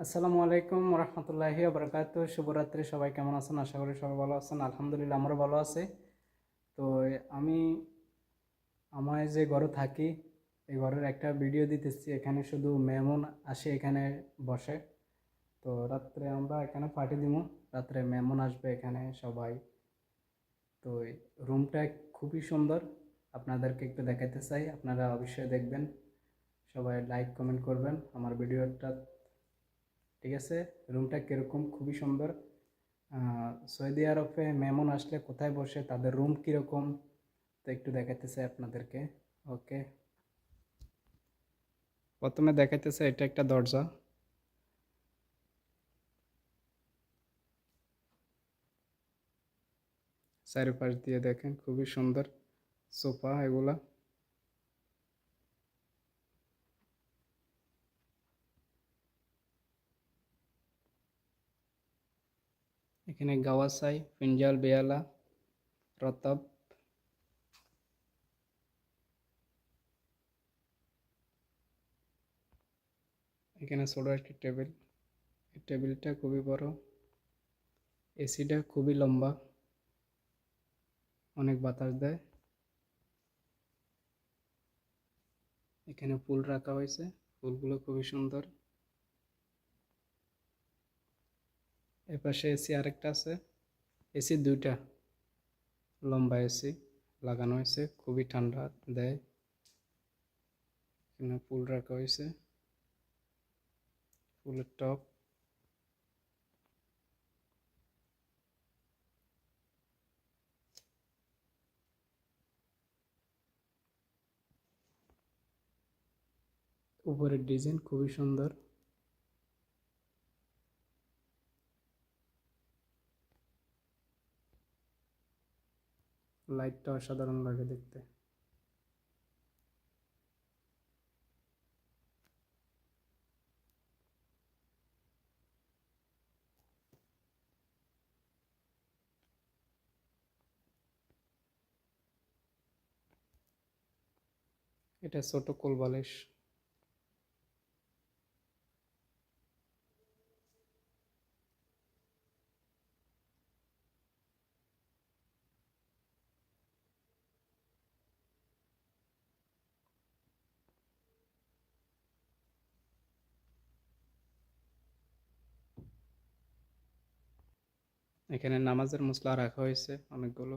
আসসালামু আলাইকুম রহমতুল্লাহি বারাকাতু। শুভরাত্রি। সবাই কেমন আছেন? আশা করি সবাই ভালো আছেন। আলহামদুলিল্লাহ আমরা ভালো আছি। তো আমি আমায় যে ঘরে থাকি এই ঘরের একটা ভিডিও দিতেছি। এখানে শুধু মেহমান আসে, এখানে বসে। তো রাত্রে আমরা এখানে পার্টি দিব। রাত্রে মেহমান আসবে এখানে সবাই। তো রুমটা খুবই সুন্দর, আপনাদেরকে একটু দেখাতে চাই। আপনারা অবশ্যই দেখবেন, সবাই লাইক কমেন্ট করবেন আমার ভিডিওটা। ঠিক আছে, রুমটা কীরকম? খুবই সুন্দর। সৌদি আরবে মেহমান আসলে কোথায় বসে, তাদের রুম কীরকম, তো একটু দেখাতে চাই আপনাদেরকে। ওকে, প্রথমে দেখাতে চাই এটা একটা দরজা। চারিপাশ দিয়ে দেখেন, খুবই সুন্দর সোফা এগুলা। এখানে গাওয়াসাই, ফিনজাল, বেয়ালা, রতাব। এখানে ছোট একটি টেবিল, এই টেবিলটা খুবই বড়। এসিটা খুবই লম্বা, অনেক বাতাস দেয়। এখানে ফুল রাখা হয়েছে, ফুলগুলো খুবই সুন্দর। এপাশে এসি আরেকটা আছে, এসি দুইটা, লম্বা এসি লাগানো হয়েছে, খুবই ঠান্ডা দেয়। এখানে ফুল রাখা হয়েছে, ফুলের টব। উপরের ডিজাইন খুবই সুন্দর। লাইটটা অসাধারণ লাগে দেখতে। এটা ছোট কোল বালিশ। এখানে নামাজের মুসলা রাখা হয়েছে অনেকগুলো।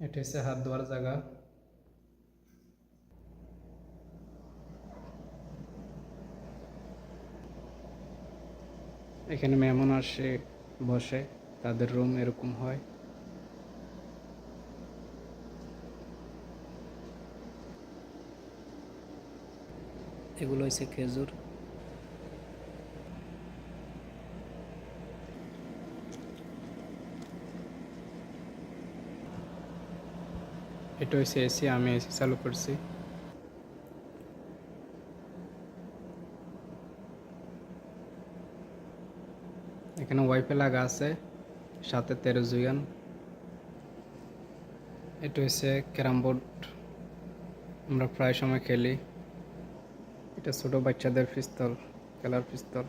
এটা হচ্ছে হাত ধোয়ার জায়গা। এখানে মেহমান আসে বসে, তাদের রুম এরকম হয়। এগুলো হচ্ছে খেজুর। এটা হচ্ছে এসি, আমি এসি চালু করছি। এখানে ওয়াইফাই লাগা আছে, সাথে 13 জুয়ান। এটা হচ্ছে ক্যারাম বোর্ড, আমরা প্রায় সময় খেলি। এটা ছোট বাচ্চাদের পিস্তল, খেলার পিস্তল।